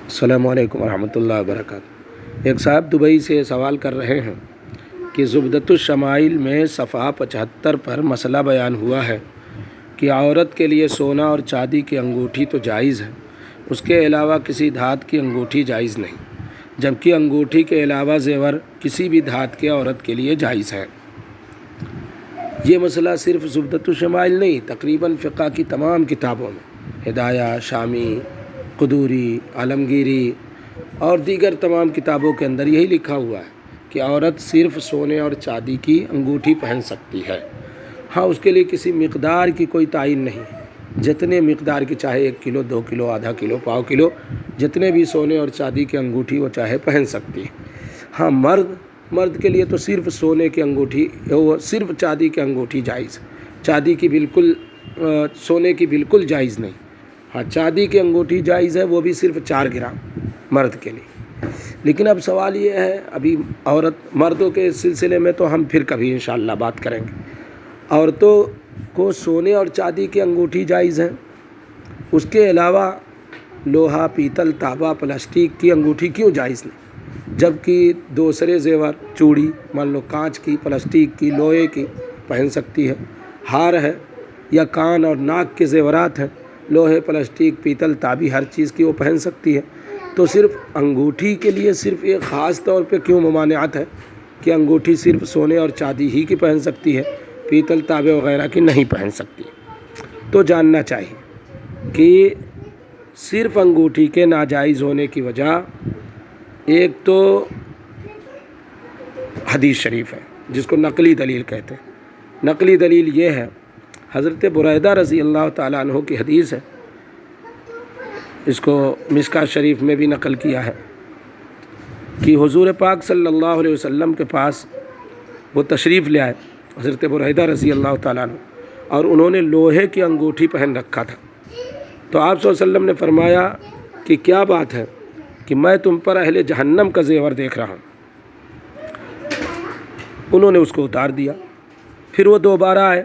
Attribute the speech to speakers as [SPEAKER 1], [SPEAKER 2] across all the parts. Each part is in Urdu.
[SPEAKER 1] السلام علیکم ورحمۃ اللہ وبرکاتہ۔ ایک صاحب دبئی سے سوال کر رہے ہیں کہ زبدۃ الشمائل میں صفحہ 75 پر مسئلہ بیان ہوا ہے کہ عورت کے لیے سونا اور چاندی کی انگوٹھی تو جائز ہے، اس کے علاوہ کسی دھات کی انگوٹھی جائز نہیں، جبکہ انگوٹھی کے علاوہ زیور کسی بھی دھات کے عورت کے لیے جائز ہے۔ یہ مسئلہ صرف زبدۃ الشمائل نہیں، تقریباً فقہ کی تمام کتابوں میں، ہدایہ، شامی، قدوری، عالمگیری اور دیگر تمام کتابوں کے اندر یہی لکھا ہوا ہے کہ عورت صرف سونے اور چاندی کی انگوٹھی پہن سکتی ہے۔ ہاں، اس کے لیے کسی مقدار کی کوئی تعین نہیں، جتنے مقدار کی چاہے 1 کلو، 2 کلو، آدھا کلو، پاؤ کلو، جتنے بھی سونے اور چاندی کی انگوٹھی وہ چاہے پہن سکتی ہے۔ ہاں، مرد کے لیے تو صرف سونے کی انگوٹھی، وہ صرف چاندی کی انگوٹھی جائز، چاندی کی بالکل، سونے کی بالکل جائز نہیں۔ ہاں، چاندی کی انگوٹھی جائز ہے، وہ بھی صرف 4 گرام مرد کے لیے۔ لیکن اب سوال یہ ہے، ابھی مردوں کے سلسلے میں تو ہم پھر کبھی انشاءاللہ بات کریں گے۔ عورتوں کو سونے اور چاندی کی انگوٹھی جائز ہے، اس کے علاوہ لوہا، پیتل، تانبا، پلاسٹک کی انگوٹھی کیوں جائز نہیں؟ جبکہ دوسرے زیور، چوڑی مان لو کانچ کی، پلاسٹک کی، لوہے کی پہن سکتی ہے، ہار ہے یا کان اور ناک کے زیورات ہیں، لوہے، پلاسٹک، پیتل، تانبی ہر چیز کی وہ پہن سکتی ہے، تو صرف انگوٹھی کے لیے صرف ایک خاص طور پہ کیوں ممانعت ہے کہ انگوٹھی صرف سونے اور چاندی ہی کی پہن سکتی ہے، پیتل، تانبے وغیرہ کی نہیں پہن سکتی؟ تو جاننا چاہیے کہ صرف انگوٹھی کے ناجائز ہونے کی وجہ ایک تو حدیث شریف ہے جس کو نقلی دلیل کہتے ہیں۔ نقلی دلیل یہ ہے، حضرت بریدہ رضی اللہ تعالیٰ عنہ کی حدیث ہے، اس کو مشکوٰۃ شریف میں بھی نقل کیا ہے کہ حضور پاک صلی اللہ علیہ وسلم کے پاس وہ تشریف لے آئے، حضرت بریدہ رضی اللہ تعالیٰ عنہ، اور انہوں نے لوہے کی انگوٹھی پہن رکھا تھا۔ تو آپ صلی اللہ علیہ وسلم نے فرمایا کہ کیا بات ہے کہ میں تم پر اہل جہنم کا زیور دیکھ رہا ہوں۔ انہوں نے اس کو اتار دیا، پھر وہ دوبارہ آئے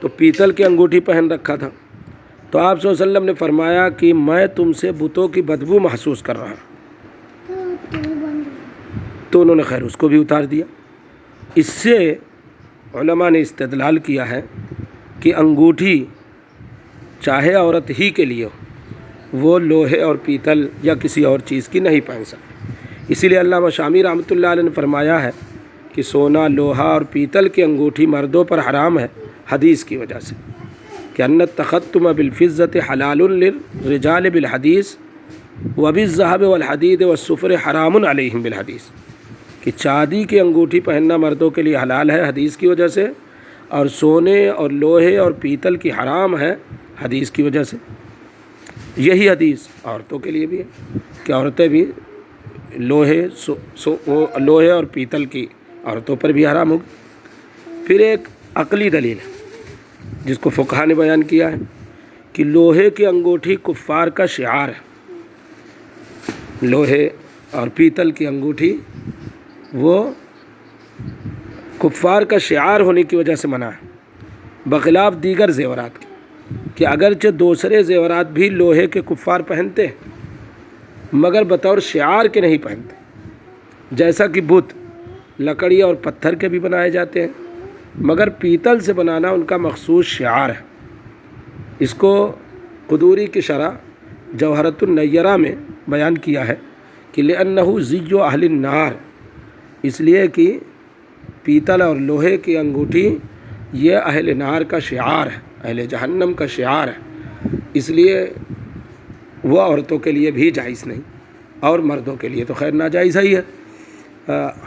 [SPEAKER 1] تو پیتل کی انگوٹھی پہن رکھا تھا، تو آپ صلی اللہ علیہ وسلم نے فرمایا کہ میں تم سے بتوں کی بدبو محسوس کر رہا ہوں، تو انہوں نے خیر اس کو بھی اتار دیا۔ اس سے علماء نے استدلال کیا ہے کہ انگوٹھی چاہے عورت ہی کے لیے ہو، وہ لوہے اور پیتل یا کسی اور چیز کی نہیں پہن سکتی۔ اسی لیے علامہ شامی رحمۃ اللہ علیہ نے فرمایا ہے کہ سونا، لوہا اور پیتل کی انگوٹھی مردوں پر حرام ہے، حدیث کی وجہ سے کہ ان التختم بالفضة حلال للرجال بالحدیث وبالذهب والحدید والصفر حرام علیہم بالحدیث، کہ چاندی کی انگوٹھی پہننا مردوں کے لیے حلال ہے حدیث کی وجہ سے، اور سونے اور لوہے اور پیتل کی حرام ہے حدیث کی وجہ سے۔ یہی حدیث عورتوں کے لیے بھی ہے کہ عورتیں بھی لوہے اور پیتل کی عورتوں پر بھی حرام ہوگی۔ پھر ایک عقلی دلیل ہے جس کو فقہا نے بیان کیا ہے کہ لوہے کی انگوٹھی کفار کا شعار ہے، لوہے اور پیتل کی انگوٹھی وہ کفار کا شعار ہونے کی وجہ سے منع ہے، بخلاف دیگر زیورات کے، کہ اگرچہ دوسرے زیورات بھی لوہے کے کفار پہنتے ہیں مگر بطور شعار کے نہیں پہنتے، جیسا کہ بت لکڑی اور پتھر کے بھی بنائے جاتے ہیں، مگر پیتل سے بنانا ان کا مخصوص شعار ہے۔ اس کو قدوری کی شرح جوہرۃ النیرہ میں بیان کیا ہے کہ لِأَنَّهُ زِيُّ أَهْلِ النَّارِ، اس لیے کہ پیتل اور لوہے کی انگوٹھی یہ اہل نار کا شعار ہے، اہل جہنم کا شعار ہے، اس لیے وہ عورتوں کے لیے بھی جائز نہیں، اور مردوں کے لیے تو خیر ناجائز ہی ہے۔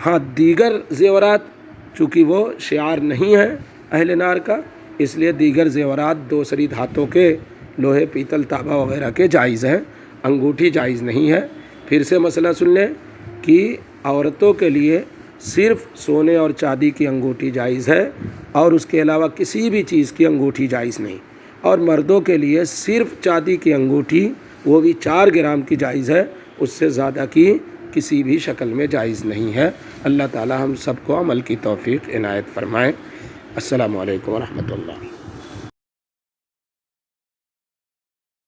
[SPEAKER 1] ہاں، دیگر زیورات چونکہ وہ شعار نہیں ہے اہل نار کا، اس لیے دیگر زیورات دوسری دھاتوں کے، لوہے، پیتل، تانبا وغیرہ کے جائز ہیں، انگوٹھی جائز نہیں ہے۔ پھر سے مسئلہ سن لیں کہ عورتوں کے لیے صرف سونے اور چاندی کی انگوٹھی جائز ہے، اور اس کے علاوہ کسی بھی چیز کی انگوٹھی جائز نہیں، اور مردوں کے لیے صرف چاندی کی انگوٹھی، وہ بھی 4 گرام کی جائز ہے، اس سے زیادہ کی کسی بھی شکل میں جائز نہیں ہے۔ اللہ تعالی ہم سب کو عمل کی توفیق عنایت فرمائے۔ السلام علیکم ورحمۃ اللہ۔